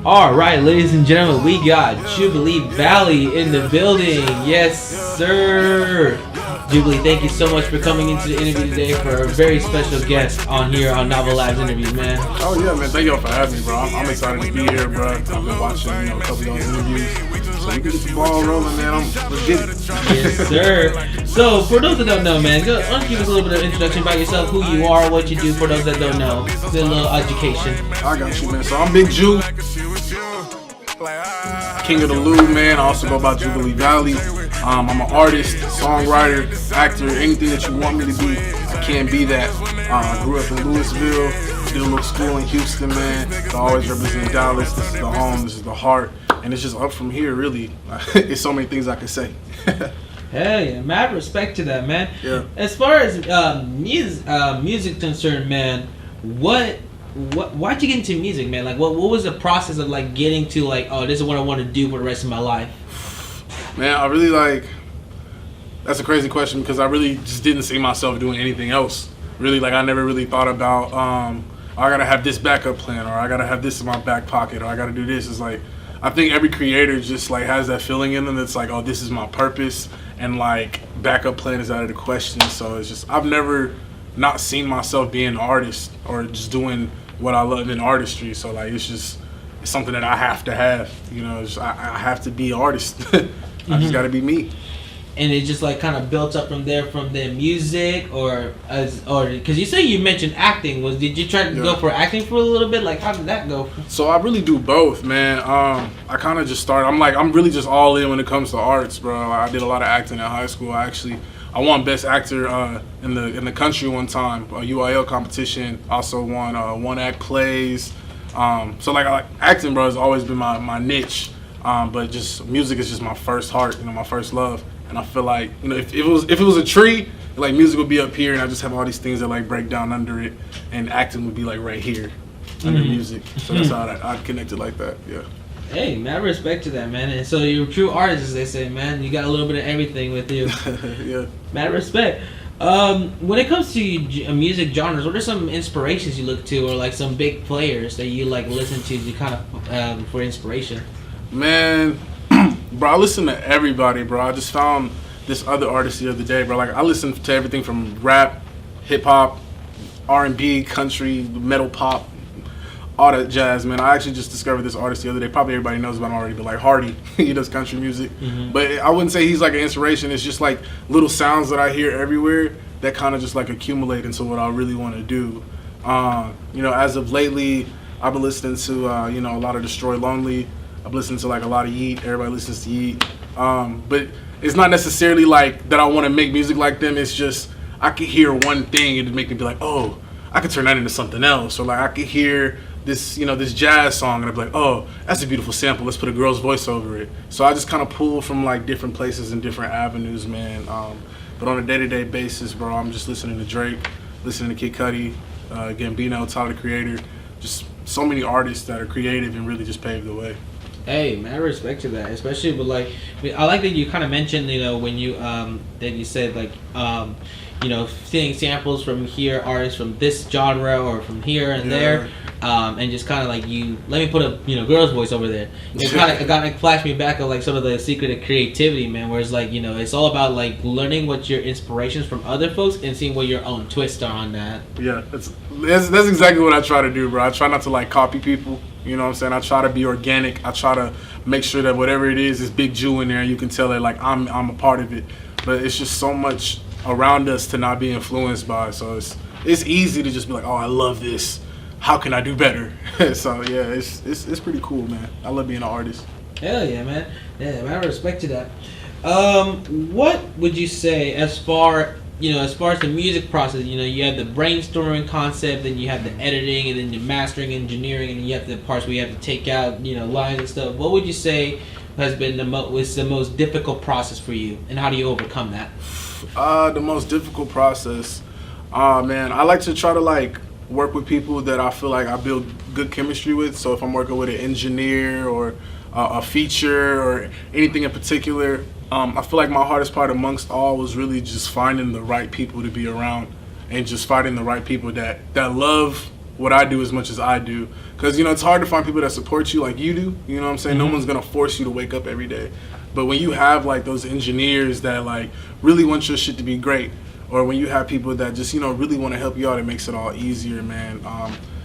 All right, ladies and gentlemen, we got Jubilee Valley in the building. Yes, sir. Jubilee, thank you so much for coming into the interview today for a very special guest on here on Navalabs Interview, man. Oh yeah, man. Thank y'all for having me, bro. I'm excited to be here, bro. I've been watching, a couple of those interviews, so we can get the ball rolling, man. Let's get it. Yes, sir. So, for those that don't know, man, why don't you give us a little bit of introduction about yourself, who you are, what you do, for those that don't know. A little education. I got you, man. So I'm Big Ju, King of the Lou, man. I also go by Jubilee Valley. I'm an artist, songwriter, actor, anything that you want me to be. I can't be that. I grew up in Louisville, did a little school in Houston, man. I always represent Dallas. This is the home, this is the heart, and it's just up from here, really. It's so many things I can say. Hell yeah, mad respect to that, man. Yeah. As far as music concerned, man, why'd you get into music, man? Like, what was the process of like getting to like, oh, this is what I want to do for the rest of my life? Man, I really that's a crazy question because I really just didn't see myself doing anything else. Really, I never really thought about, I gotta have this backup plan, or I gotta have this in my back pocket, or I gotta do this. It's like, I think every creator just has that feeling in them that's like, oh, this is my purpose, and backup plan is out of the question. So it's just, I've never not seen myself being an artist or just doing what I love in artistry. So it's something that I have to have, I have to be an artist. I just gotta be me. And it just kind of built up from there, from the music, or because you say you mentioned acting. Did you try to go for acting for a little bit? How did that go? So I really do both, man. I kind of just started. I'm really just all in when it comes to arts, bro. I did a lot of acting in high school. I won Best Actor in the country one time, a UIL competition. Also won one act plays. Acting, bro, has always been my niche. But just music is just my first heart, my first love. And I feel like, if it was a tree, music would be up here, and I just have all these things that break down under it, and acting would be right here under music. So that's how I connected like that. Yeah. Hey, mad respect to that, man. And so you're a true artist, as they say, man. You got a little bit of everything with you. Yeah. Mad respect. When it comes to music genres, what are some inspirations you look to, or some big players that you listen to kind of for inspiration? Man, bro, I listen to everybody, bro. I just found this other artist the other day, bro. I listen to everything from rap, hip hop, R&B, country, metal, pop, all that jazz, man. I actually just discovered this artist the other day. Probably everybody knows about him already, but Hardy, he does country music. Mm-hmm. But I wouldn't say he's an inspiration. It's just little sounds that I hear everywhere that kind of just accumulate into what I really want to do. As of lately, I've been listening to a lot of Destroy Lonely. I've listened to a lot of Yeet. Everybody listens to Yeet. But it's not necessarily that I want to make music like them. It's just I could hear one thing and it make me be like, oh, I could turn that into something else. Or I could hear this, this jazz song and I'd be like, oh, that's a beautiful sample. Let's put a girl's voice over it. So I just kind of pull from different places and different avenues, man. But on a day-to-day basis, bro, I'm just listening to Drake, listening to Kid Cudi, Gambino, Tyler the Creator. Just so many artists that are creative and really just paved the way. Hey, man, I respect to that, especially with I like that you kind of mentioned, when you that you said seeing samples from here, artists from this genre or from here and there, and just kind of you let me put a girl's voice over there. It kind of flashed me back of some of the secret of creativity, man. Whereas it's all about learning what your inspirations from other folks and seeing what your own twists are on that. Yeah, that's exactly what I try to do, bro. I try not to copy people. You know what I'm saying? I try to be organic. I try to make sure that whatever it is Big Jew in there. You can tell that I'm a part of it. But it's just so much around us to not be influenced by. So it's easy to just be oh, I love this. How can I do better? So yeah, it's pretty cool, man. I love being an artist. Hell yeah, man. Yeah, man, I respect to that. What would you say as far as the music process, you have the brainstorming concept, then you have the editing, and then the mastering, engineering, and you have the parts where you have to take out, lines and stuff. What would you say has been the most difficult process for you, and how do you overcome that? The most difficult process, man, I like to try to work with people that I feel I build good chemistry with. So if I'm working with an engineer or a feature or anything in particular, I feel my hardest part amongst all was really just finding the right people to be around and just finding the right people that love what I do as much as I do. Because, it's hard to find people that support you like you do. You know what I'm saying? No one's going to force you to wake up every day. But when you have, like, those engineers that, like, really want your shit to be great, or when you have people that just, really want to help you out, it makes it all easier, man.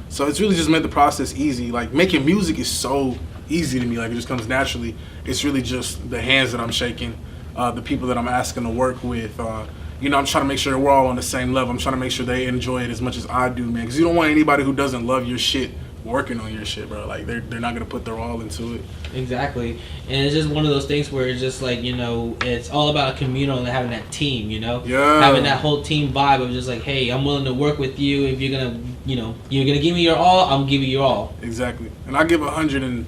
So it's really just made the process easy. Like, making music is so easy to me. Like, it just comes naturally. It's really just the hands that I'm shaking, the people that I'm asking to work with. I'm trying to make sure we're all on the same level. I'm trying to make sure they enjoy it as much as I do, man. Because you don't want anybody who doesn't love your shit working on your shit, bro. Like, they're not going to put their all into it. Exactly. And it's just one of those things where it's just like, it's all about a communal and having that team, Yeah. Having that whole team vibe of just like, hey, I'm willing to work with you. If you're going to, you're going to give me your all, I'm giving you your all. Exactly. And I give 1,000%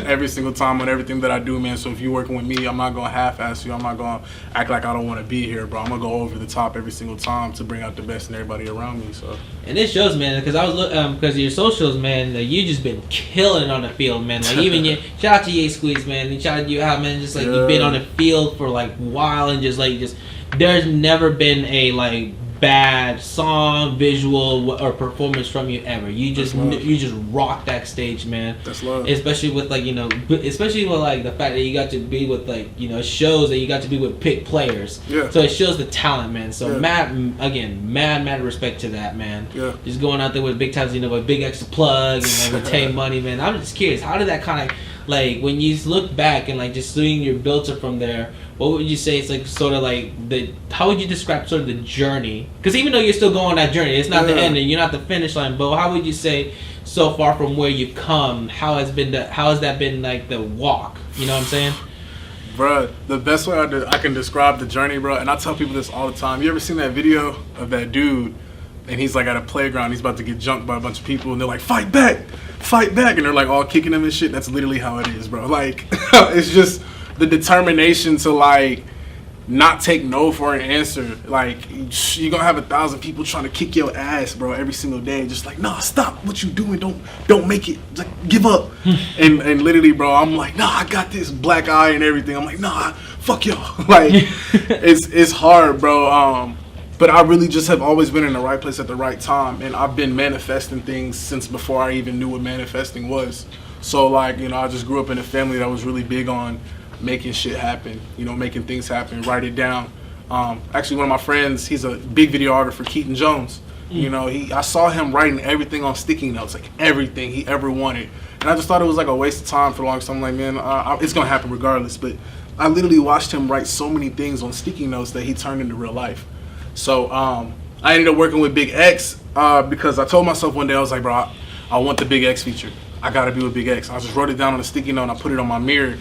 every single time on everything that I do, man. So if you're working with me, I'm not gonna half-ass you. I'm not gonna act like I don't want to be here, bro. I'm gonna go over the top every single time to bring out the best in everybody around me. So. And it shows, man, because I was because of your socials, man. You just been killing it on the field, man. Like even shout out to Ye Squeeze, man. And shout out to you out, man. Just like you've been on the field for like a while, and just there's never been a like bad song, visual, or performance from you ever. You just rock that stage, man. That's love. Especially with especially with like the fact that you got to be with it shows that you got to be with pick players. Yeah. So it shows the talent, man. So mad respect to that, man. Yeah. Just going out there with big times, with Big Extra Plug and with Tay Money, man. I'm just curious, how did that kind of like when you look back and like just seeing your build up from there? What would you say it's like sort of like how would you describe sort of the journey? Because even though you're still going on that journey, it's not the end and you're not the finish line, but how would you say so far from where you've come, how has that been like the walk? You know what I'm saying? Bruh, the best way I can describe the journey, bro, and I tell people this all the time. You ever seen that video of that dude and he's like at a playground, he's about to get jumped by a bunch of people and they're like, fight back, and they're like all kicking him and shit? That's literally how it is, bro. Like, it's just the determination to like not take no for an answer. Like, you're gonna have 1,000 people trying to kick your ass, bro, every single day. Just like, nah, stop what you doing. Don't make it. Like, give up. and literally, bro, I'm like, nah, I got this black eye and everything. I'm like, nah, fuck y'all. Like, it's hard, bro. But I really just have always been in the right place at the right time. And I've been manifesting things since before I even knew what manifesting was. So, like, I just grew up in a family that was really big on making shit happen, making things happen, write it down. Actually, one of my friends, he's a big videographer, Keaton Jones. I saw him writing everything on sticky notes, like everything he ever wanted. And I just thought it was like a waste of time for the longest time. I'm like, man, it's going to happen regardless. But I literally watched him write so many things on sticky notes that he turned into real life. So I ended up working with Big X because I told myself one day, I was like, bro, I want the Big X feature. I got to be with Big X. I just wrote it down on a sticky note and I put it on my mirror.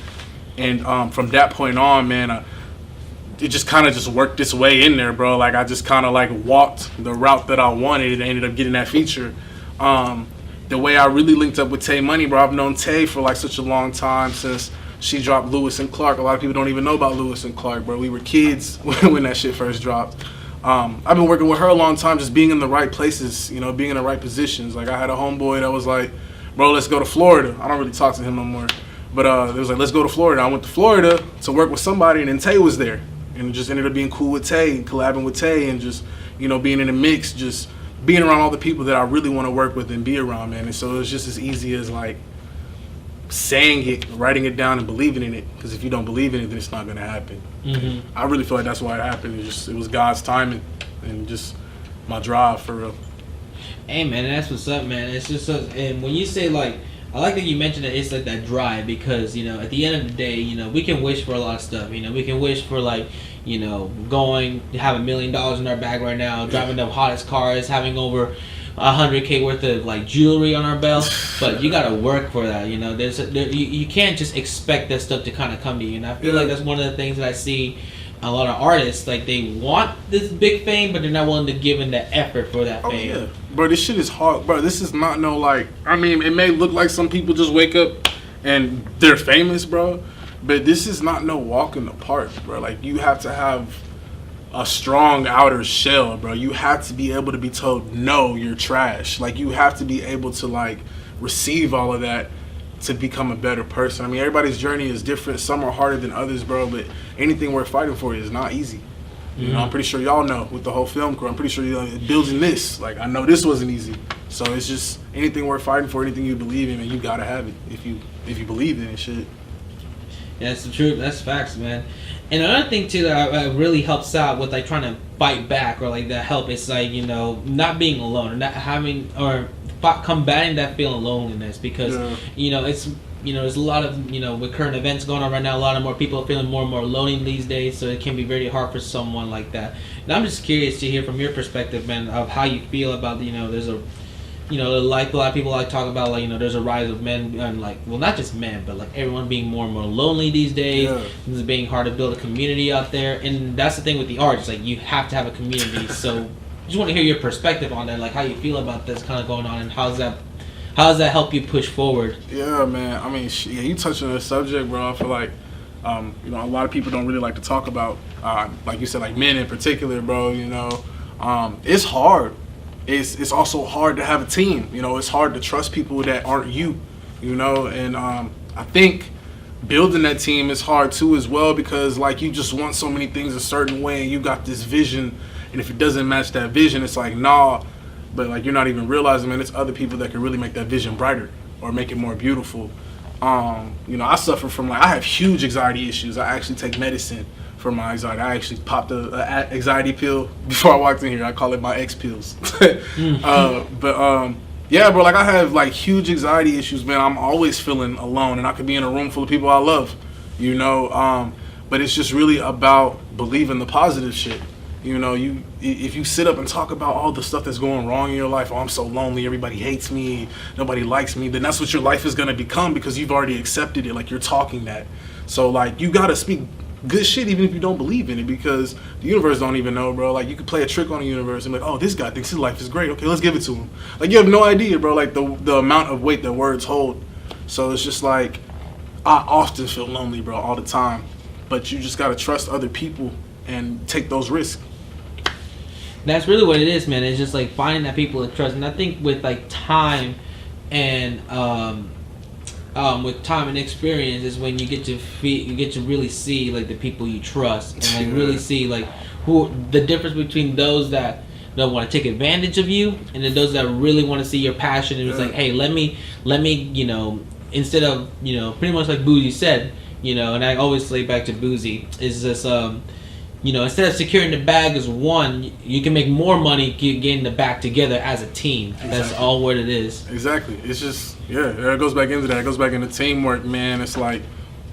And from that point on, man, it just kind of just worked its way in there, bro. Like, I just kind of like walked the route that I wanted and ended up getting that feature. The way I really linked up with Tay Money, bro, I've known Tay for like such a long time since she dropped Lewis and Clark. A lot of people don't even know about Lewis and Clark, bro. We were kids when that shit first dropped. I've been working with her a long time, just being in the right places, being in the right positions. Like, I had a homeboy that was like, bro, let's go to Florida. I don't really talk to him no more. But it was like, let's go to Florida. I went to Florida to work with somebody, and then Tay was there. And it just ended up being cool with Tay, and collabing with Tay, and just, being in the mix, just being around all the people that I really want to work with and be around, man. And so it's just as easy as, like, saying it, writing it down, and believing in it. Because if you don't believe in it, then it's not going to happen. Mm-hmm. I really feel like that's why it happened. It was God's timing and just my drive, for real. Hey, man, that's what's up, man. It's just and when you say, like, I like that you mentioned that it's like that drive because, at the end of the day, we can wish for a lot of stuff. We can wish for, like, going to have $1 million in our bag right now, driving the hottest cars, having over $100K worth of, like, jewelry on our belt. But you got to work for that, you can't just expect that stuff to kind of come to you. And I feel like that's one of the things that I see a lot of artists, like, they want this big fame, but they're not willing to give in the effort for that fame. Yeah. Bro, this shit is hard. Bro, this is not no, like, I mean, it may look like some people just wake up and they're famous, bro, but this is not no walk in the park, bro. Like, you have to have a strong outer shell, bro. You have to be able to be told, no, you're trash. Like, you have to be able to, like, receive all of that to become a better person. I mean, everybody's journey is different. Some are harder than others, bro, but anything worth fighting for is not easy. I'm pretty sure y'all know with the whole film crew. I'm pretty sure building this, like, I know this wasn't easy. So it's just anything worth fighting for, anything you believe in, and you gotta have it if you believe in it. Shit. Yeah, that's the truth. That's facts, man. And another thing too that really helps out with like trying to fight back or like that help is like, you know, not being alone or not having or combating that feeling of loneliness, because you know it's, you know, there's a lot of, you know, with current events going on right now, a lot of more people are feeling more and more lonely these days, so it can be very hard for someone like that. And I'm just curious to hear from your perspective, man, of how you feel about, you know, there's a, you know, like a lot of people like talk about, like, you know, there's a rise of men and like, well, not just men, but like everyone being more and more lonely these days. It's being hard to build a community out there, and that's the thing with the art. It's like you have to have a community. So, just want to hear your perspective on that, like how you feel about this kind of going on, and how does that help you push forward? Yeah, man. I mean, yeah, you touched on the subject, bro. I feel like, you know, a lot of people don't really like to talk about, like you said, like men in particular, bro. You know, it's hard. It's also hard to have a team. You know, it's hard to trust people that aren't you. You know, and I think building that team is hard too as well, because like you just want so many things a certain way, and you got this vision, and if it doesn't match that vision, it's like nah. But like you're not even realizing, man, it's other people that can really make that vision brighter or make it more beautiful. You know, I suffer from like I have huge anxiety issues. I actually take medicine for my anxiety. I actually popped a anxiety pill before I walked in here. I call it my X pills. Yeah, bro, like I have like huge anxiety issues, man. I'm always feeling alone, and I could be in a room full of people I love, you know. But it's just really about believing the positive shit. You know, if you sit up and talk about all the stuff that's going wrong in your life, oh, I'm so lonely, everybody hates me, nobody likes me, then that's what your life is gonna become, because you've already accepted it, like you're talking that. So like you gotta speak good shit even if you don't believe in it, because the universe don't even know, bro. Like you could play a trick on the universe and be like, oh, this guy thinks his life is great, okay, let's give it to him. Like you have no idea, bro, like the amount of weight that words hold. So it's just like I often feel lonely, bro, all the time. But you just gotta trust other people and take those risks. That's really what it is, man. It's just like finding that people to trust, and I think with like time and experience is when you get to really see like the people you trust, and like really see like who the difference between those that don't want to take advantage of you, and then those that really want to see your passion, and it's like, hey, let me, you know, instead of, you know, pretty much like Boozy said, you know, and I always lay back to Boozy, is this you know, instead of securing the bag as one, you can make more money getting the bag together as a team. Exactly. That's all what it is. Exactly. It's just, yeah, it goes back into that. It goes back into teamwork, man. It's like,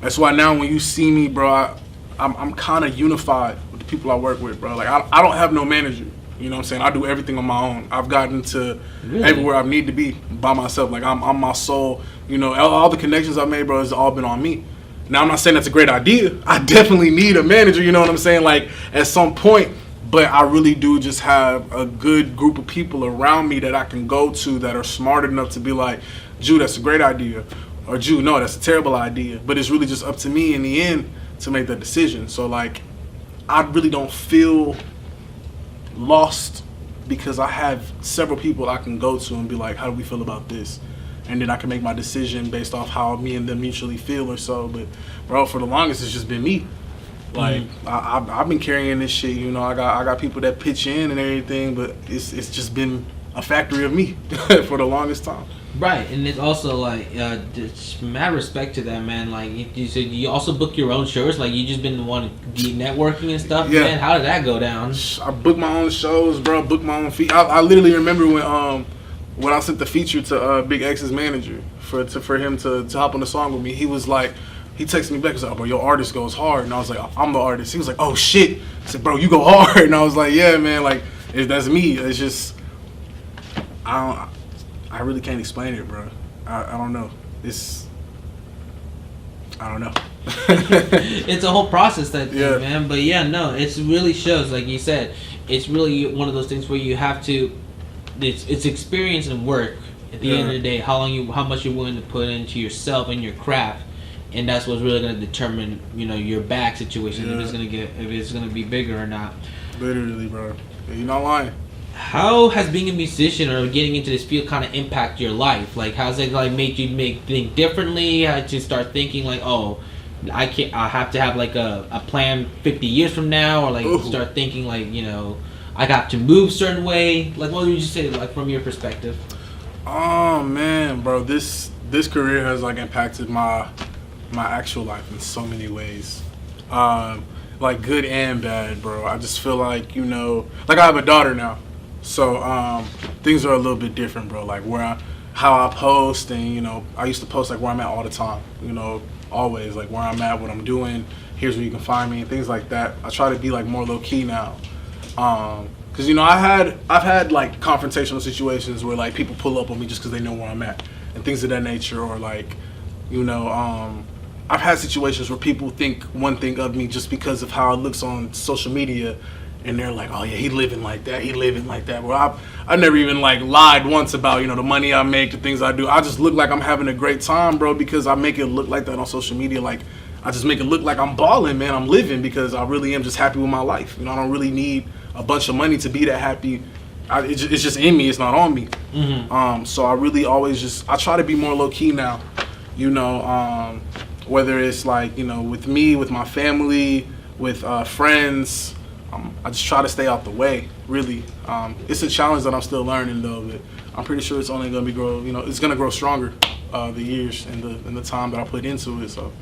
that's why now when you see me, bro, I'm kind of unified with the people I work with, bro. Like, I don't have no manager. You know what I'm saying? I do everything on my own. I've gotten to everywhere I need to be by myself. Like, I'm my soul. You know, all the connections I've made, bro, has all been on me. Now, I'm not saying that's a great idea. I definitely need a manager, you know what I'm saying, like, at some point. But I really do just have a good group of people around me that I can go to that are smart enough to be like, Ju, that's a great idea. Or, Ju, no, that's a terrible idea. But it's really just up to me in the end to make that decision. So, like, I really don't feel lost because I have several people I can go to and be like, how do we feel about this? And then I can make my decision based off how me and them mutually feel or so. But, bro, for the longest, it's just been me. Like, I've been carrying this shit, you know. I got people that pitch in and everything, but it's just been a factory of me for the longest time. Right, and it's also like, just mad respect to that, man. Like, you said you also book your own shows. Like, you just been the one networking and stuff. Yeah. Man, how did that go down? I book my own shows, bro. Book my own feet. I literally remember when I sent the feature to Big X's manager for him to hop on the song with me. He was like, he texted me back. He was like, oh, bro, your artist goes hard. And I was like, I'm the artist. He was like, oh shit. I said, bro, you go hard. And I was like, yeah, man. Like, that's me. It's just, I really can't explain it, bro. I don't know. I don't know. It's a whole process, that thing, man. But yeah, no, it really shows. Like you said, it's really one of those things where you have to. It's experience and work. At the end of the day, how much you're willing to put into yourself and your craft, and that's what's really going to determine, you know, your back situation, if it's going to be bigger or not. Literally, bro. You're not lying. How has being a musician or getting into this field kind of impact your life? Like, how's it like made you think differently? How to start thinking like, oh, I have to have like a plan 50 years from now, or like start thinking like, you know, I got to move a certain way. Like, what would you say, like, from your perspective? Oh man, bro, this career has like impacted my actual life in so many ways. Like good and bad, bro. I just feel like, like I have a daughter now. So things are a little bit different, bro. Like how I post, and I used to post like where I'm at all the time. Always like where I'm at, what I'm doing. Here's where you can find me, and things like that. I try to be like more low key now, because I've had like confrontational situations where like people pull up on me just because they know where I'm at, and things of that nature, or like, I've had situations where people think one thing of me just because of how it looks on social media, and they're like, oh yeah, he living like that. Well, I never even like lied once about, the money I make, the things I do. I just look like I'm having a great time, bro, because I make it look like that on social media. Like, I just make it look like I'm balling, man. I'm living because I really am just happy with my life. I don't really need a bunch of money to be that happy. It's just in me. It's not on me. Mm-hmm. So I really always I try to be more low key now, whether it's like, with me, with my family, with friends. I just try to stay out the way, really. It's a challenge that I'm still learning, though, but I'm pretty sure it's only going to it's going to grow stronger the years and the time that I put into it. So,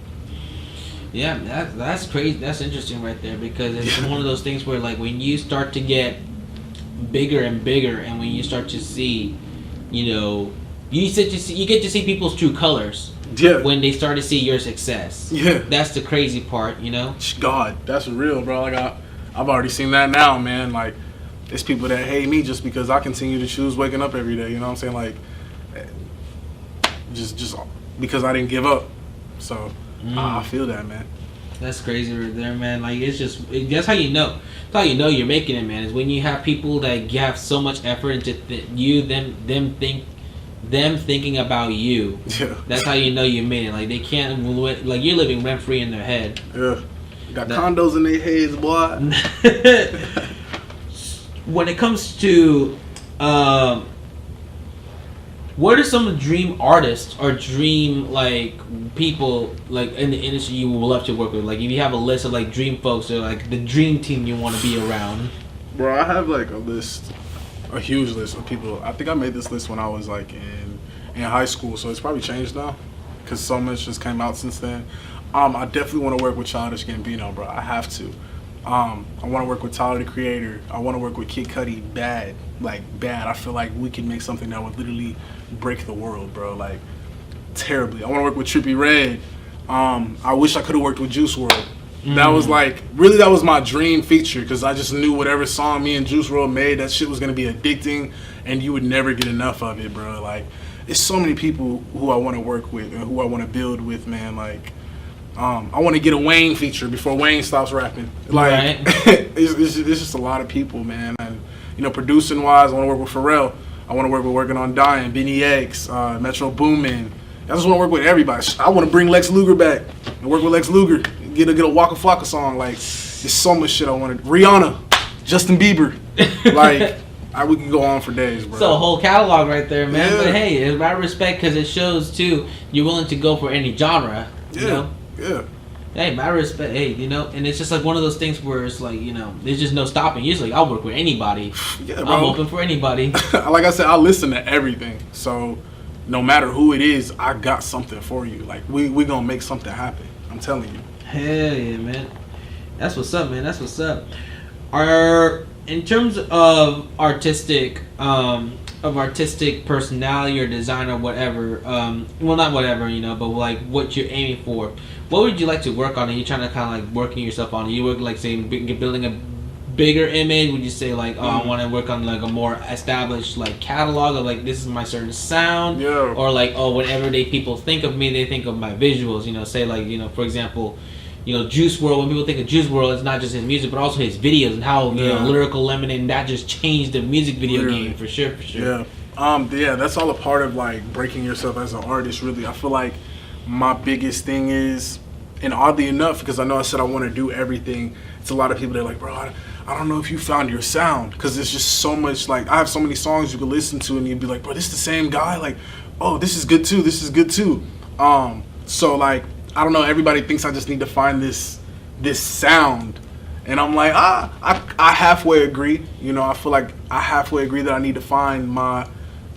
yeah, that's crazy. That's interesting right there, because it's one of those things where, like, when you start to get bigger and bigger, and when you start to see, you get to see people's true colors. Yeah. When they start to see your success. Yeah. That's the crazy part, God, that's real, bro. Like I've already seen that now, man. Like, there's people that hate me just because I continue to choose waking up every day. You know what I'm saying? Like, just because I didn't give up. So I feel that, man. That's crazy right there, man. Like, that's how you know. That's how you know you're making it, man. Is when you have people that have so much effort into them thinking about you. Yeah. That's how you know you made it. Like, they can't, like, you're living rent free in their head. Yeah. Got condos in their heads, boy. When it comes to, what are some dream artists or dream like people like in the industry you would love to work with? Like, if you have a list of like dream folks or like the dream team you want to be around. Bro, I have like a huge list of people. I think I made this list when I was like in high school, so it's probably changed now because so much just came out since then. I definitely want to work with Childish Gambino, bro. I have to. I want to work with Tyler, the Creator. I want to work with Kid Cudi, bad. I feel like we can make something that would literally break the world, bro. Like, terribly. I want to work with Trippie Redd. I wish I could have worked with Juice WRLD. That was that was my dream feature, because I just knew whatever song me and Juice WRLD made, that shit was going to be addicting, and you would never get enough of it, bro. Like, there's so many people who I want to work with and who I want to build with, man. Like, I want to get a Wayne feature before Wayne stops rapping. Like, right. it's just a lot of people, man. And, producing wise, I want to work with Pharrell. I want to working on Dying, Benny X, Metro Boomin. I just want to work with everybody. I want to bring Lex Luger back and work with Lex Luger. Get a Waka Flocka song. Like, there's so much shit I wanted. Rihanna, Justin Bieber. Like, we could go on for days, bro. So a whole catalog right there, man. Yeah. But hey, it's my respect, because it shows too you're willing to go for any genre. Yeah. Yeah. Hey, my respect. Hey, and it's just like one of those things where it's like, there's just no stopping. Usually, I'll work with anybody. Yeah, bro. I'm open for anybody. Like I said, I listen to everything. So, no matter who it is, I got something for you. Like, we gonna make something happen. I'm telling you. Hell yeah, man. That's what's up, man. That's what's up. In terms of artistic personality or design or whatever, well, not whatever, but like what you're aiming for, what would you like to work on? Are you trying to kind of like working yourself on? Are you working like, say, building a bigger image? Would you say like, I want to work on like a more established like catalog of like, this is my certain sound? Yeah. Or like, when everyday people think of me, they think of my visuals, say like, for example, Juice WRLD, when people think of Juice WRLD, it's not just his music, but also his videos and how, lyrical lemonade, and that just changed the music video game for sure. Yeah. Yeah, that's all a part of like breaking yourself as an artist, really. I feel like my biggest thing is, and oddly enough, because I know I said I want to do everything, it's a lot of people that are like, bro, I don't know if you found your sound, because it's just so much, like, I have so many songs you could listen to and you'd be like, bro, this is the same guy, like, oh, this is good too, so like, I don't know, everybody thinks I just need to find this sound, and I'm like, I halfway agree, I feel like I halfway agree that I need to find my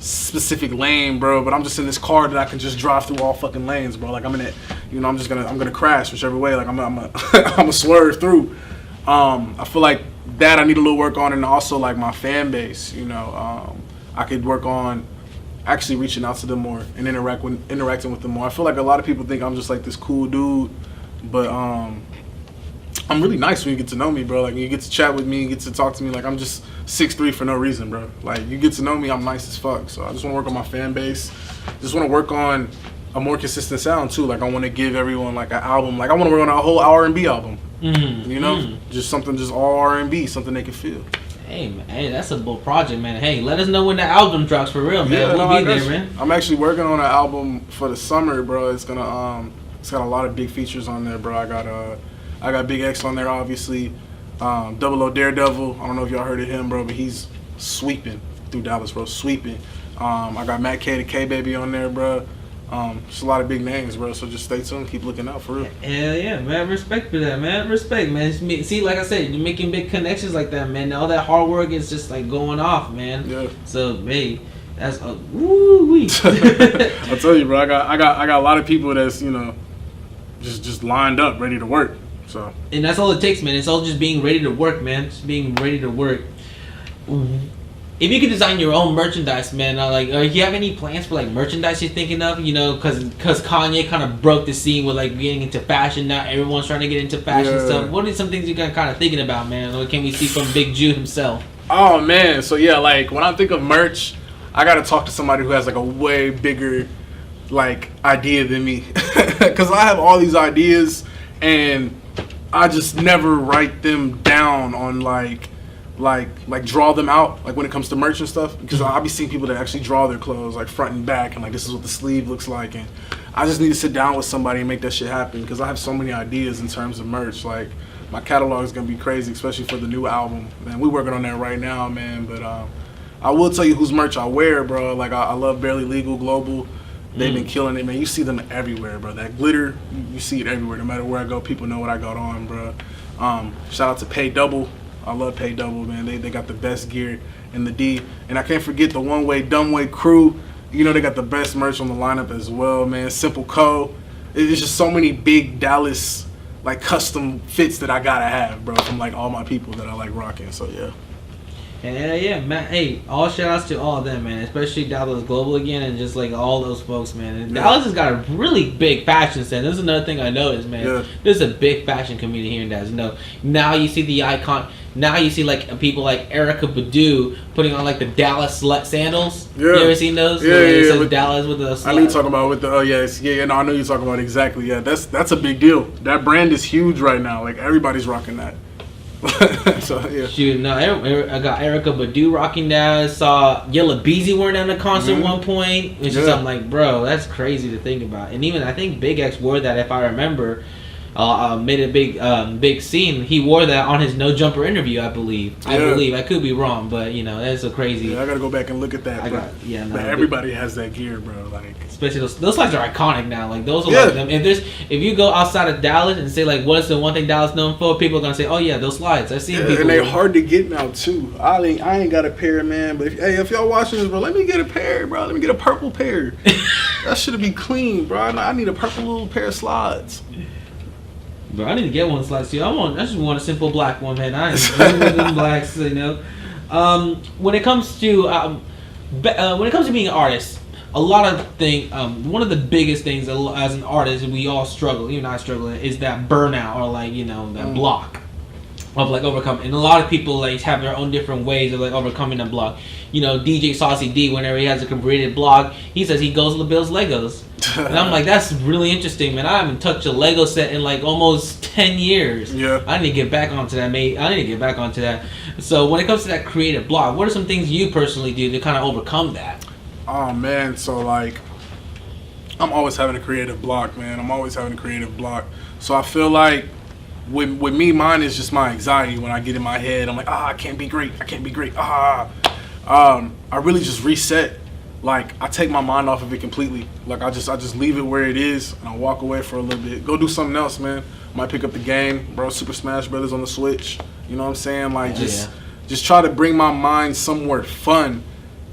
specific lane, bro, but I'm just in this car that I can just drive through all fucking lanes, bro. Like I'm in it, you know, I'm gonna crash whichever way. Like I'm a swerve through. I feel like that I need a little work on, and also like my fan base, you know, I could work on actually reaching out to them more and interacting with them more. I feel like a lot of people think I'm just like this cool dude, but I'm really nice when you get to know me, bro. Like, you get to chat with me, you get to talk to me. Like, I'm just 6'3" for no reason, bro. Like, you get to know me, I'm nice as fuck. So I just want to work on my fan base. Just want to work on a more consistent sound, too. Like, I want to give everyone, like, an album. Like, I want to work on a whole R&B album. Mm-hmm. You know? Mm-hmm. Just something just all R&B, something they can feel. Hey, man, hey, that's a bold project, man. Hey, let us know when the album drops for real, man. Yeah, we'll be there, man. I'm actually working on an album for the summer, bro. It's gonna it's got a lot of big features on there, bro. I got Big X on there, obviously. Double O Daredevil. I don't know if y'all heard of him, bro, but he's sweeping through Dallas, bro. Sweeping. I got Matt K, the K Baby on there, bro. Just a lot of big names, bro. So just stay tuned. Keep looking out for real. Hell yeah, man. Respect for that, man. Respect, man. See, like I said, you're making big connections like that, man. All that hard work is just like going off, man. Yeah. So, hey, that's a woo-wee. I'll tell you, bro. I got a lot of people that's, you know, just lined up, ready to work. So. And that's all it takes, man. It's all just being ready to work, man. Just being ready to work. If you could design your own merchandise, man, do you have any plans for like merchandise you're thinking of? You know, because Kanye kind of broke the scene with like getting into fashion. Now everyone's trying to get into fashion stuff. What are some things you're kind of thinking about, man? What can we see from Big Jew himself? Oh man, so yeah, like when I think of merch, I gotta talk to somebody who has like a way bigger like idea than me, because I have all these ideas and I just never write them down on like draw them out, like when it comes to merch and stuff, because I'll be seeing people that actually draw their clothes like front and back and like this is what the sleeve looks like, and I just need to sit down with somebody and make that shit happen, because I have so many ideas in terms of merch. Like my catalog is gonna be crazy, especially for the new album, man. We're working on that right now, man. But I will tell you whose merch I wear, bro. Like I love Barely Legal Global. They've been killing it, man. You see them everywhere, bro. That glitter, you see it everywhere. No matter where I go, people know what I got on, bro. Shout out to Pay Double. I love Pay Double, man. They got the best gear in the D. And I can't forget the One Way Dumb Way crew. You know, they got the best merch on the lineup as well, man. Simple Co. It's just so many big Dallas, like, custom fits that I gotta have, bro, from, like, all my people that I like rocking. So, yeah. Yeah, man. Hey, all shout outs to all of them, man. Especially Dallas Global again, and just like all those folks, man. And Dallas has got a really big fashion scene. This is another thing I noticed, man. Yeah. There's a big fashion community here in Dallas. No, now you see the icon. Now you see like people like Erykah Badu putting on like the Dallas slut sandals. Yeah. You ever seen those? Yeah, it says with Dallas with the slut. I know you're talking about with the no, I know you're talking about exactly. Yeah, that's a big deal. That brand is huge right now. Like everybody's rocking that. So yeah. Shoot, no, I got Erykah Badu rocking that. I saw Yella Beezy wearing that in a concert at one point. Which is something like, bro, that's crazy to think about. And even I think Big X wore that, if I remember. Made a big scene. He wore that on his No Jumper interview, I believe. I could be wrong, but you know that's so crazy. Yeah, I gotta go back and look at that. But everybody has that gear, bro. Like especially those slides are iconic now. Like those are like them. If you go outside of Dallas and say like what's the one thing Dallas known for, people are gonna say, oh yeah, those slides. I've seen people. And they're hard to get now too. I ain't got a pair, man. But if y'all watching this, bro, let me get a pair, bro. Let me get a purple pair. That should be clean, bro. I need a purple little pair of slides. Bro, I need to get one slide too. I just want a simple black one, man. I ain't doing them blacks, you know. When it comes to being an artist, a lot of things. One of the biggest things as an artist, we all struggle. Even I struggle. Is that burnout or like that block of like overcoming. And a lot of people like have their own different ways of like overcoming that block. You know, DJ Saucy D, whenever he has a completed block, he says he goes to build Legos. And I'm like, that's really interesting, man. I haven't touched a Lego set in like almost 10 years. Yeah. I need to get back onto that, mate. I need to get back onto that. So when it comes to that creative block, what are some things you personally do to kind of overcome that? Oh, man. So, like, I'm always having a creative block, man. So I feel like with me, mine is just my anxiety. When I get in my head, I'm like, I can't be great. I really just reset. Like, I take my mind off of it completely. Like, I just leave it where it is, and I walk away for a little bit. Go do something else, man. Might pick up the game, bro. Super Smash Brothers on the Switch. You know what I'm saying? Like, just try to bring my mind somewhere fun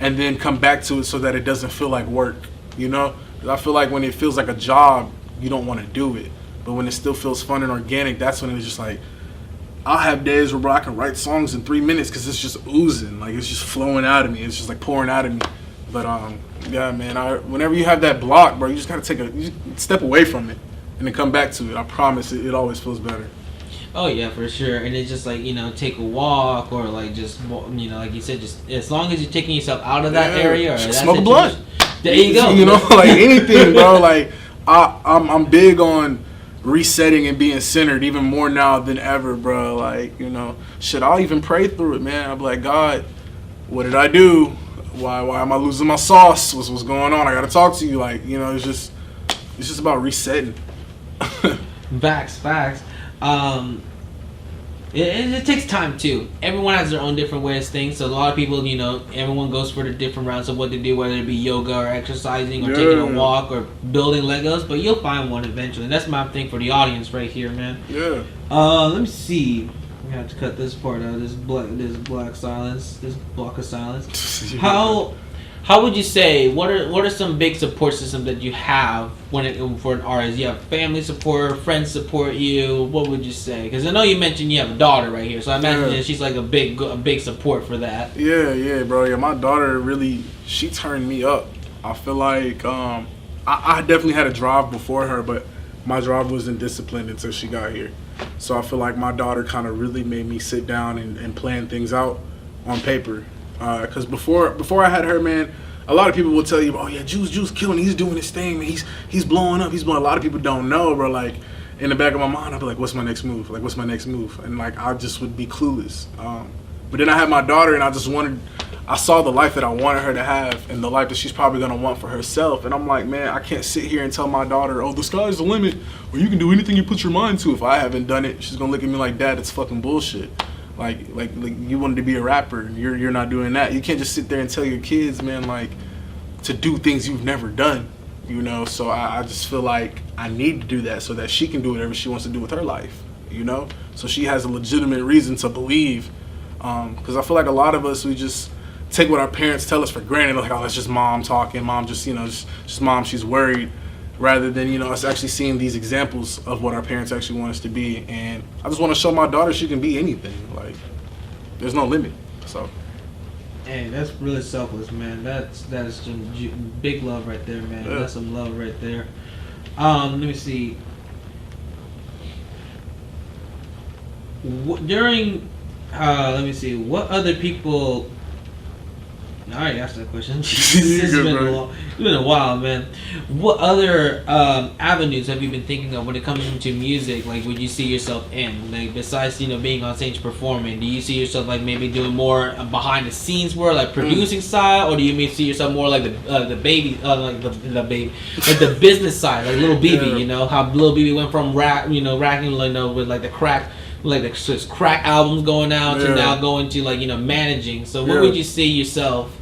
and then come back to it so that it doesn't feel like work, you know? 'Cause I feel like when it feels like a job, you don't want to do it. But when it still feels fun and organic, that's when it's just like, I'll have days where, bro, I can write songs in 3 minutes because it's just oozing, like it's just flowing out of me. It's just like pouring out of me. But yeah, man, whenever you have that block, bro, you just gotta you step away from it and then come back to it. I promise it always feels better. Oh yeah, for sure. And it's just like, take a walk, or like just, like you said, just as long as you're taking yourself out of that area, or that smoke a blunt. There you go. Like anything, bro. Like I'm big on resetting and being centered even more now than ever, bro. Like, shit, I'll even pray through it, man. I'll be like, God, what did I do? Why am I losing my sauce? What's going on? I gotta talk to you. Like, it's just about resetting. Facts. It takes time too. Everyone has their own different ways of things. So a lot of people, everyone goes for the different routes of what to do, whether it be yoga or exercising or taking a walk or building Legos. But you'll find one eventually. And that's my thing for the audience right here, man. Yeah. Let me see. We have to cut this part out. This black silence. This block of silence. How would you say? What are some big support systems that you have for an artist? You have family support, friends support you. What would you say? Because I know you mentioned you have a daughter right here, so I imagine that she's like a big support for that. Yeah, bro. Yeah, my daughter really, she turned me up. I feel like I definitely had a drive before her, but my drive wasn't disciplined until she got here. So I feel like my daughter kind of really made me sit down and plan things out on paper. Because before I had her, man, a lot of people will tell you, oh yeah, Juice killing, he's doing his thing, man. He's blowing up. A lot of people don't know, bro. Like in the back of my mind, I'd be like, what's my next move? And like I just would be clueless. But then I had my daughter, and I saw the life that I wanted her to have, and the life that she's probably gonna want for herself. And I'm like, man, I can't sit here and tell my daughter, oh, the sky's the limit, or you can do anything you put your mind to. If I haven't done it, she's gonna look at me like, Dad, it's fucking bullshit. Like you wanted to be a rapper, and you're not doing that. You can't just sit there and tell your kids, man, like to do things you've never done. So I just feel like I need to do that so that she can do whatever she wants to do with her life. So she has a legitimate reason to believe. Because I feel like a lot of us, we just take what our parents tell us for granted. Like, oh, that's just mom talking. Mom just mom, she's worried. Rather than, us actually seeing these examples of what our parents actually want us to be. And I just want to show my daughter she can be anything. Like, there's no limit. So. Hey, that's really selfless, man. That is some big love right there, man. Yeah. That's some love right there. Let me see. Let me see. What other people... I already asked that question. It's been a while, man. What other avenues have you been thinking of when it comes into music? Like, would you see yourself in? Like, besides, being on stage performing, do you see yourself like maybe doing more behind the scenes work, like producing side, or do you maybe see yourself more like the business side, like Lil BB? Yeah. How Lil BB went from racking, with like the crack. Like the crack albums going out to now going to managing. So what would you see yourself?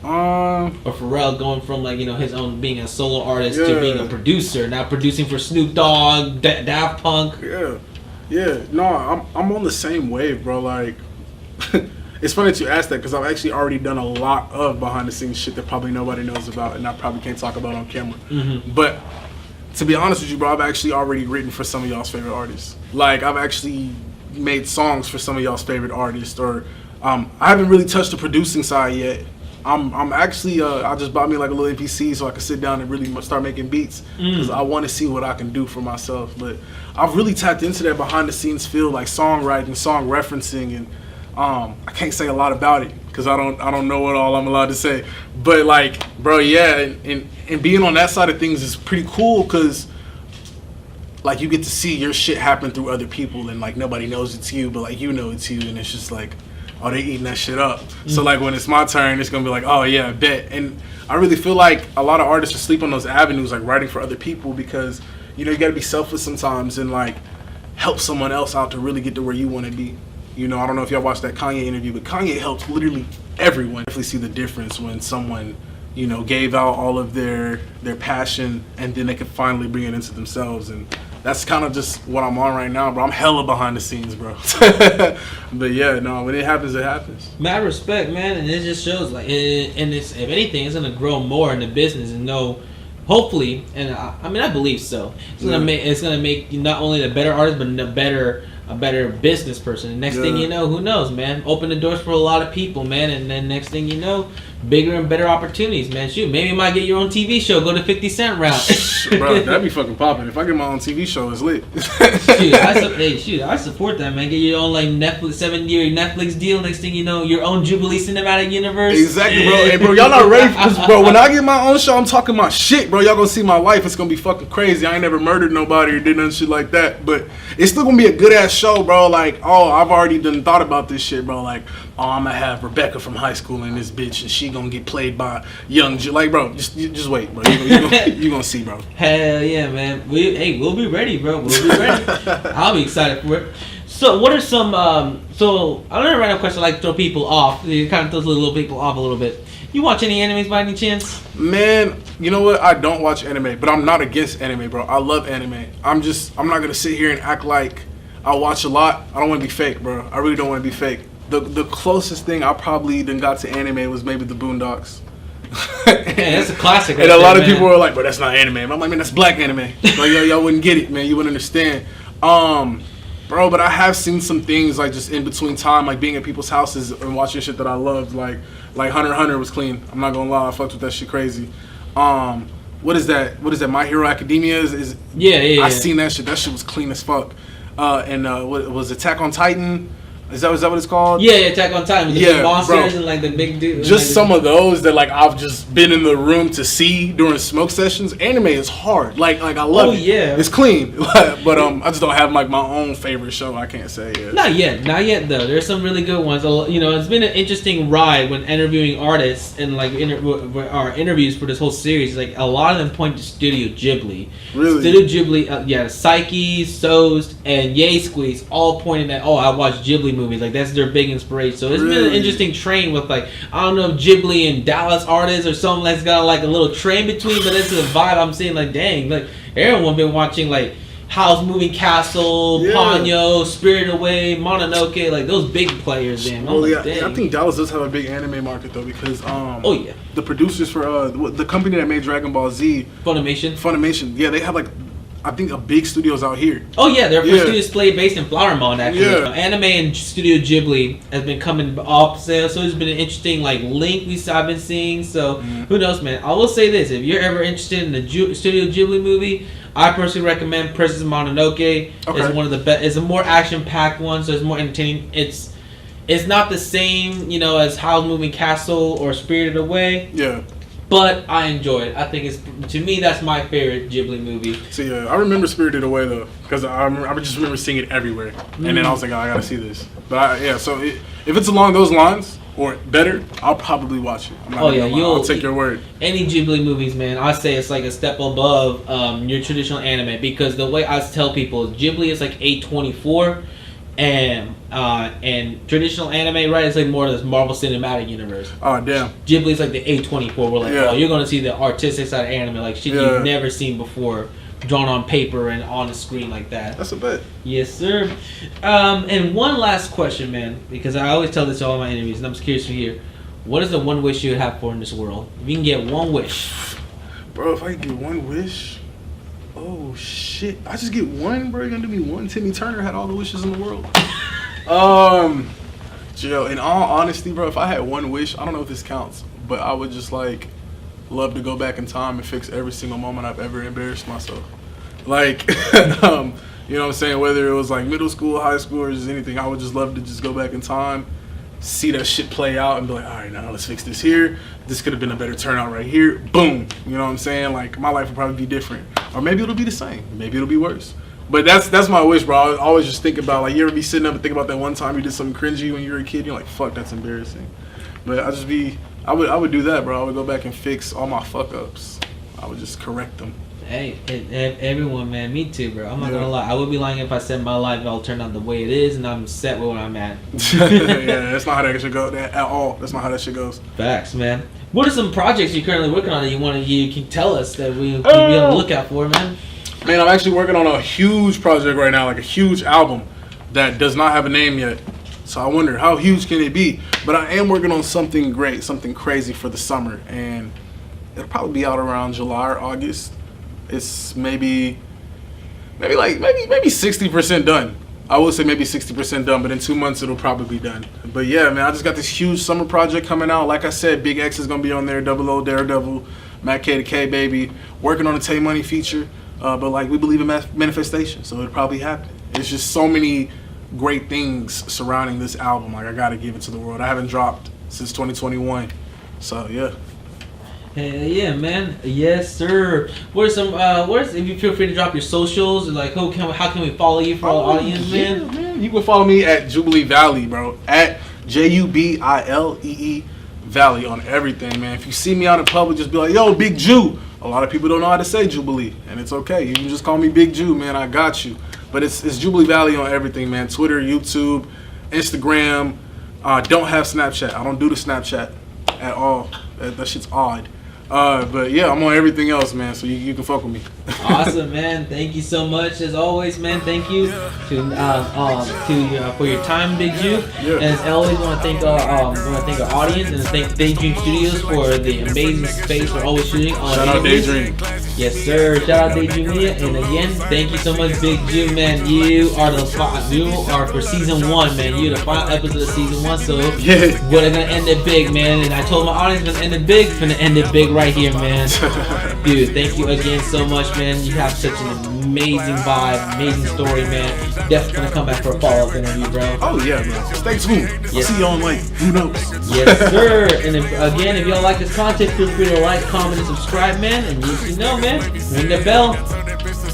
Or Pharrell going from his own being a solo artist to being a producer, now producing for Snoop Dogg, Daft Punk. Yeah. No, I'm on the same wave, bro. Like, it's funny that you asked that because I've actually already done a lot of behind the scenes shit that probably nobody knows about, and I probably can't talk about on camera. Mm-hmm. But to be honest with you, bro, I've actually already written for some of y'all's favorite artists. Like, I've actually made songs for some of y'all's favorite artists, or I haven't really touched the producing side yet. I'm actually I just bought me like a little MPC so I can sit down and really start making beats because I want to see what I can do for myself. But I've really tapped into that behind the scenes field, like songwriting, song referencing, and I can't say a lot about it because I don't know what all I'm allowed to say. But like, bro, yeah, and being on that side of things is pretty cool because like you get to see your shit happen through other people, and like nobody knows it's you, but like you know it's you, and it's just like, oh, they eating that shit up. So like when it's my turn, it's gonna be like, oh yeah, I bet. And I really feel like a lot of artists sleep on those avenues, like writing for other people, because you gotta be selfless sometimes and like help someone else out to really get to where you want to be. I don't know if y'all watched that Kanye interview, but Kanye helped literally everyone. Definitely see the difference when someone gave out all of their passion, and then they could finally bring it into themselves. And that's kind of just what I'm on right now, bro. I'm hella behind the scenes, bro. But yeah, no, when it happens, it happens. Mad respect, man, and it just shows like, and it's, if anything, it's gonna grow more in the business and know. Hopefully, and I mean, I believe so. It's gonna make you not only a better artist, but a better business person. And next thing you know, who knows, man? Open the doors for a lot of people, man. And then next thing you know, bigger and better opportunities, man. Shoot, maybe you might get your own TV show. Go to 50 Cent route. Bro, that'd be fucking popping. If I get my own TV show, it's lit. I support that, man. Get your own like Netflix 7-year Netflix deal. Next thing you know, your own Jubilee cinematic universe. Exactly, bro. Hey, bro, y'all not ready for this, bro. When I get my own show, I'm talking my shit, bro. Y'all gonna see my life. It's gonna be fucking crazy. I ain't never murdered nobody or did none shit like that. But it's still gonna be a good ass show, bro. Like, oh, I've already done thought about this shit, bro. Like, oh, I'm gonna have Rebecca from high school in this bitch, and she gonna get played by young, like, bro. Just wait, bro. You gonna see, bro. Hell yeah, man. We'll be ready, bro. We'll be ready. I'll be excited for it. So, what are some? So, another random question, I like to throw people off. It kind of throws little people off a little bit. You watch any animes by any chance? Man, you know what? I don't watch anime, but I'm not against anime, bro. I love anime. I'm not gonna sit here and act like I watch a lot. I don't want to be fake, bro. I really don't want to be fake. The closest thing I probably then got to anime was maybe the Boondocks. Man, that's a classic. And a lot of people are like, bro, that's not anime. I'm like, man, that's black anime. Like, y'all wouldn't get it, man. You wouldn't understand. Bro, but I have seen some things like just in between time, like being at people's houses and watching shit that I loved. Like Hunter x Hunter was clean. I'm not gonna lie, I fucked with that shit crazy. What is that? My Hero Academia is Yeah. I seen that shit. That shit was clean as fuck. And what was Attack on Titan? Is that what it's called? Yeah, Attack on Titan. With the big monsters, bro, and like the big dude. Just like some of those that like I've just been in the room to see during smoke sessions. Anime is hard. Like I love it. Yeah. It's clean. But I just don't have like my own favorite show. I can't say yet. Not yet though. There's some really good ones. You know, it's been an interesting ride when interviewing artists and like our interviews for this whole series. Like a lot of them point to Studio Ghibli. Really? Studio Ghibli, Psyche, Soast, and Yay Squeeze all pointing at, I watched Ghibli movies. Like that's their big inspiration. So it's been an interesting train with like, I don't know if Jubilee and Dallas artists or something that's got like a little train between, but it's the vibe I'm seeing. Like dang, like everyone been watching like Howl's Moving Castle, Ponyo, Spirited Away, Mononoke, like those big players. Damn. Well, I think Dallas does have a big anime market though because the producers for the company that made Dragon Ball Z, Funimation, yeah, they have like, I think a big studios out here. Oh yeah, their first studio based in Flowermont actually. Yeah. Anime and Studio Ghibli has been coming off sale, so it's been an interesting like link I've been seeing. So who knows, man? I will say this: if you're ever interested in the Studio Ghibli movie, I personally recommend Princess Mononoke. It's one of the best. It's a more action-packed one, so it's more entertaining. It's not the same, as Howl's Moving Castle or Spirited Away. Yeah. But I enjoy it. I think to me, that's my favorite Ghibli movie. So yeah, I remember Spirited Away though, because I just remember seeing it everywhere, and then I was like, I gotta see this. But so if it's along those lines or better, I'll probably watch it. I'll take your word. Any Ghibli movies, man, I say it's like a step above your traditional anime, because the way I tell people is Ghibli is like A24. And traditional anime, right? It's like more of this Marvel Cinematic Universe. Oh damn! Ghibli's like the A24. We're like, you're gonna see the artistic side of anime, like shit you've never seen before, drawn on paper and on the screen like that. That's a bet. Yes, sir. And one last question, man, because I always tell this to all my interviews, and I'm just curious to hear, what is the one wish you would have for in this world? If you can get one wish, bro. If I could get one wish. Oh shit! I just get one, bro. You're gonna do me one? Timmy Turner had all the wishes in the world. Joe, in all honesty, bro, if I had one wish, I don't know if this counts, but I would just like love to go back in time and fix every single moment I've ever embarrassed myself. Like, you know what I'm saying? Whether it was like middle school, high school, or just anything, I would just love to just go back in time, see that shit play out, and be like, all right, now let's fix this here. This could have been a better turnout right here. Boom. You know what I'm saying? Like, my life would probably be different. Or maybe it'll be the same. Maybe it'll be worse. But that's my wish, bro. I always just think about, like, you ever be sitting up and think about that one time you did something cringy when you were a kid? You're like, fuck, that's embarrassing. But I would do that, bro. I would go back and fix all my fuck-ups. I would just correct them. Hey, everyone, man. Me too, bro. I'm not gonna lie. I would be lying if I said my life all turned out the way it is and I'm set with where I'm at. Yeah, that's not how that should go at all. That's not how that shit goes. Facts, man. What are some projects you're currently working on that you can tell us that we'll be on the lookout for, man? Man, I'm actually working on a huge project right now, like a huge album that does not have a name yet. So I wonder how huge can it be? But I am working on something great, something crazy for the summer, and it'll probably be out around July or August. It's maybe 60% done. I would say maybe 60% done, but in 2 months it'll probably be done. But yeah, man, I just got this huge summer project coming out. Like I said, Big X is gonna be on there, Double O, Daredevil, Matt K to K, baby. Working on a Tay Money feature, but like we believe in manifestation, so it'll probably happen. It's just so many great things surrounding this album. Like I gotta give it to the world. I haven't dropped since 2021, so yeah. Hell yeah, man. Yes, sir. Where's if you feel free to drop your socials, like how can we follow you for our audience, yeah, man? You can follow me at Jubilee Valley, bro. At JUBILEE Valley on everything, man. If you see me out in public, just be like, yo, Big Jew. A lot of people don't know how to say Jubilee, and it's okay. You can just call me Big Jew, man. I got you. But it's Jubilee Valley on everything, man. Twitter, YouTube, Instagram. Don't have Snapchat. I don't do the Snapchat at all. That shit's odd. But yeah, I'm on everything else, man. So you can fuck with me. Awesome, man. Thank you so much as always, man. Thank you for your time, Big Jew. Yeah. And as always, want to thank our audience and thank Daydream Studios for the amazing space we're always shooting on. Shout out Daydream. Yes, sir. Shout out Daydream Media. And again, thank you so much, Big Jew, man. You are for season 1, man. You're the final episode of season 1. So yeah, we're gonna end it big, man. And I told my audience we're gonna end it big. We're gonna end it big right here, man. Dude, thank you again so much, man. You have such an amazing vibe, amazing story, man. Definitely gonna come back for a follow-up interview, bro. Oh yeah, bro. Stay tuned. Yes. See you on like who knows. Yes, sir. And if y'all like this content, feel free to like, comment, and subscribe, man. And you know, man, ring the bell.